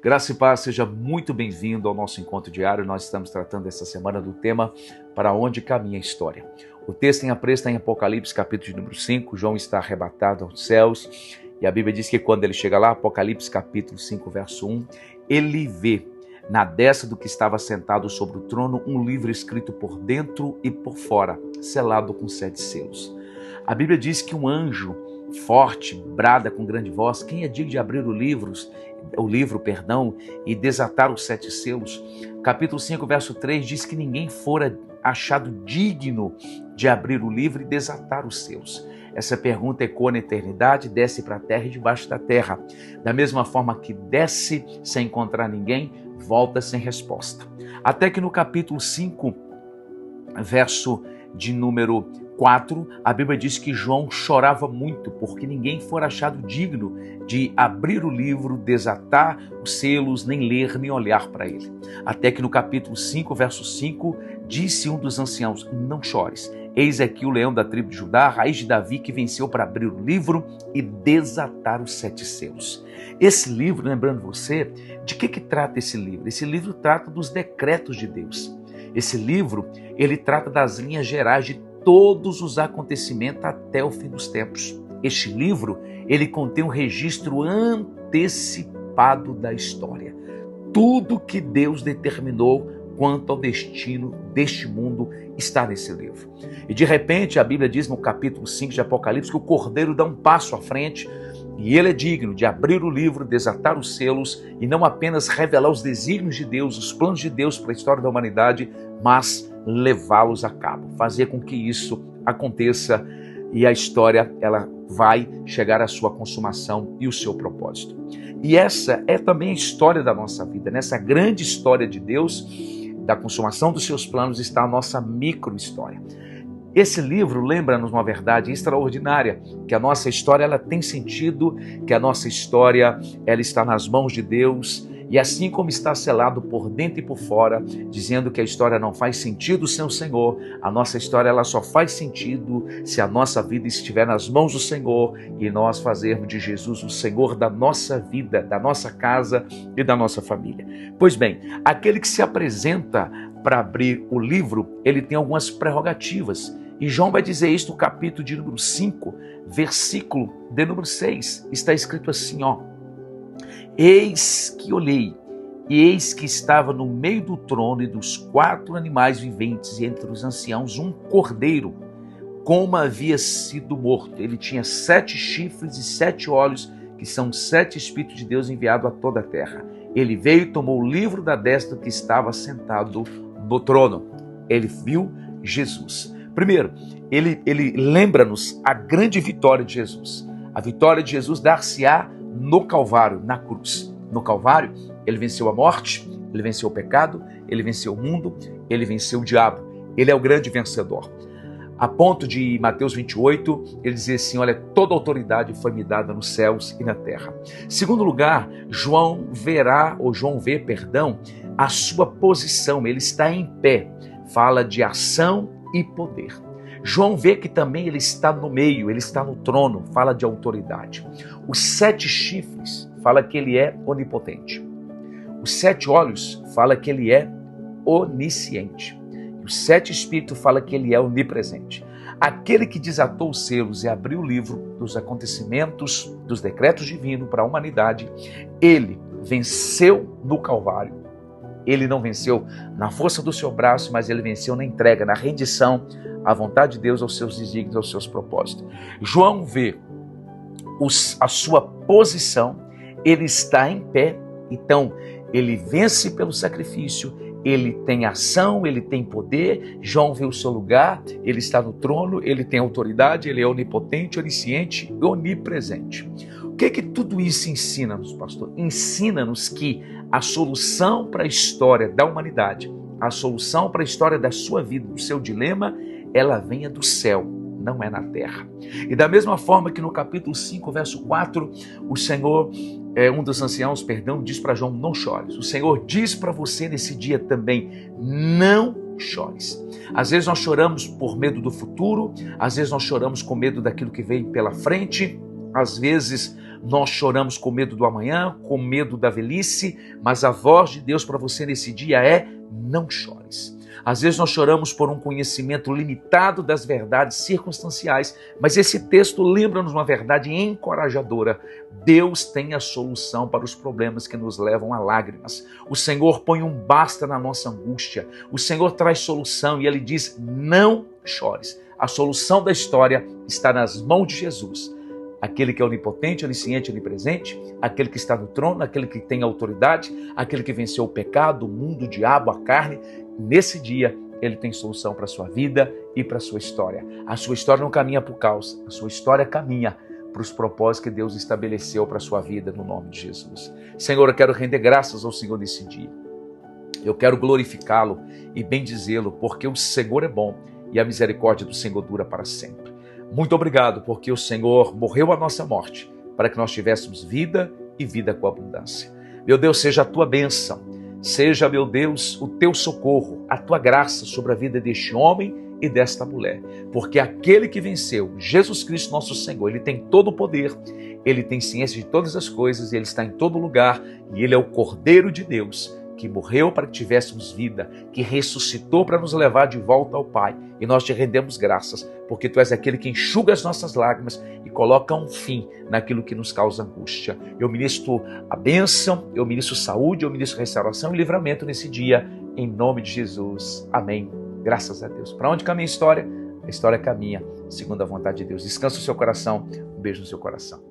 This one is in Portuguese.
Graça e paz, seja muito bem-vindo ao nosso encontro diário. Nós estamos tratando essa semana do tema Para onde caminha a história. O texto em apreço está em Apocalipse, capítulo de número 5. João está arrebatado aos céus e a Bíblia diz que quando ele chega lá, Apocalipse, capítulo 5, verso 1, ele vê na destra do que estava sentado sobre o trono um livro escrito por dentro e por fora, selado com 7 selos. A Bíblia diz que um anjo forte brada com grande voz: quem é digno de abrir o livro, e desatar os 7 selos? Capítulo 5, verso 3 diz que ninguém fora achado digno de abrir o livro e desatar os selos. Essa pergunta ecoa na eternidade, desce para a terra e debaixo da terra. Da mesma forma que desce sem encontrar ninguém, volta sem resposta. Até que no capítulo 5, verso de número 4, a Bíblia diz que João chorava muito, porque ninguém fora achado digno de abrir o livro, desatar os selos, nem ler, nem olhar para ele. Até que no capítulo 5, verso 5, disse um dos anciãos: não chores, eis aqui o leão da tribo de Judá, a raiz de Davi, que venceu para abrir o livro e desatar os 7 selos. Esse livro, lembrando você, de que trata esse livro? Esse livro trata dos decretos de Deus. Esse livro, ele trata das linhas gerais de todos os acontecimentos até o fim dos tempos. Este livro, ele contém um registro antecipado da história. Tudo que Deus determinou quanto ao destino deste mundo está nesse livro. E de repente a Bíblia diz no capítulo 5 de Apocalipse que o Cordeiro dá um passo à frente e ele é digno de abrir o livro, desatar os selos e não apenas revelar os desígnios de Deus, os planos de Deus para a história da humanidade, mas levá-los a cabo, fazer com que isso aconteça e a história ela vai chegar à sua consumação e o seu propósito. E essa é também a história da nossa vida. Nessa grande história de Deus, da consumação dos seus planos, está a nossa micro-história. Esse livro lembra-nos uma verdade extraordinária, que a nossa história ela tem sentido, que a nossa história ela está nas mãos de Deus, e assim como está selado por dentro e por fora, dizendo que a história não faz sentido sem o Senhor, a nossa história ela só faz sentido se a nossa vida estiver nas mãos do Senhor e nós fazermos de Jesus o Senhor da nossa vida, da nossa casa e da nossa família. Pois bem, aquele que se apresenta para abrir o livro, ele tem algumas prerrogativas. E João vai dizer isso no capítulo de número 5, versículo de número 6. Está escrito assim, ó: eis que olhei, e eis que estava no meio do trono e dos 4 animais viventes, e entre os anciãos um cordeiro, como havia sido morto. Ele tinha 7 chifres e 7 olhos, que são 7 Espíritos de Deus enviados a toda a terra. Ele veio e tomou o livro da destra que estava sentado no trono. Ele viu Jesus. Primeiro, ele lembra-nos a grande vitória de Jesus. A vitória de Jesus dar-se-á no Calvário, na cruz. No Calvário, ele venceu a morte, ele venceu o pecado, ele venceu o mundo, ele venceu o diabo. Ele é o grande vencedor. A ponto de Mateus 28, ele dizia assim: olha, toda autoridade foi me dada nos céus e na terra. Segundo lugar, João vê, a sua posição, ele está em pé. Fala de ação e poder. João vê que também ele está no meio, ele está no trono, fala de autoridade. Os 7 chifres fala que ele é onipotente. Os 7 olhos fala que ele é onisciente. Os 7 espíritos fala que ele é onipresente. Aquele que desatou os selos e abriu o livro dos acontecimentos, dos decretos divinos para a humanidade, ele venceu no Calvário. Ele não venceu na força do seu braço, mas ele venceu na entrega, na rendição à vontade de Deus, aos seus desígnios, aos seus propósitos. João vê a sua posição, ele está em pé, então ele vence pelo sacrifício, ele tem ação, ele tem poder. João vê o seu lugar, ele está no trono, ele tem autoridade, ele é onipotente, onisciente e onipresente. O que tudo isso ensina-nos, pastor? Ensina-nos que a solução para a história da humanidade, a solução para a história da sua vida, do seu dilema, ela venha do céu, não é na terra. E da mesma forma que no capítulo 5, verso 4, o Senhor, um dos anciãos, diz para João: não chores. O Senhor diz para você nesse dia também: não chores. Às vezes nós choramos por medo do futuro, às vezes nós choramos com medo daquilo que vem pela frente, às vezes nós choramos com medo do amanhã, com medo da velhice, mas a voz de Deus para você nesse dia é: não chores. Às vezes nós choramos por um conhecimento limitado das verdades circunstanciais, mas esse texto lembra-nos uma verdade encorajadora. Deus tem a solução para os problemas que nos levam a lágrimas. O Senhor põe um basta na nossa angústia. O Senhor traz solução e Ele diz: não chores. A solução da história está nas mãos de Jesus. Aquele que é onipotente, onisciente, onipresente, aquele que está no trono, aquele que tem autoridade, aquele que venceu o pecado, o mundo, o diabo, a carne. Nesse dia, Ele tem solução para a sua vida e para a sua história. A sua história não caminha por caos, a sua história caminha para os propósitos que Deus estabeleceu para a sua vida, no nome de Jesus. Senhor, eu quero render graças ao Senhor nesse dia. Eu quero glorificá-lo e bendizê-lo, porque o Senhor é bom e a misericórdia do Senhor dura para sempre. Muito obrigado, porque o Senhor morreu a nossa morte para que nós tivéssemos vida e vida com abundância. Meu Deus, seja a tua bênção, seja, meu Deus, o teu socorro, a tua graça sobre a vida deste homem e desta mulher, porque aquele que venceu, Jesus Cristo nosso Senhor, Ele tem todo o poder, Ele tem ciência de todas as coisas, Ele está em todo lugar e Ele é o Cordeiro de Deus, que morreu para que tivéssemos vida, que ressuscitou para nos levar de volta ao Pai. E nós te rendemos graças, porque Tu és aquele que enxuga as nossas lágrimas e coloca um fim naquilo que nos causa angústia. Eu ministro a bênção, eu ministro saúde, eu ministro restauração e livramento nesse dia, em nome de Jesus. Amém. Graças a Deus. Para onde caminha a história? A história caminha segundo a vontade de Deus. Descansa o seu coração. Um beijo no seu coração.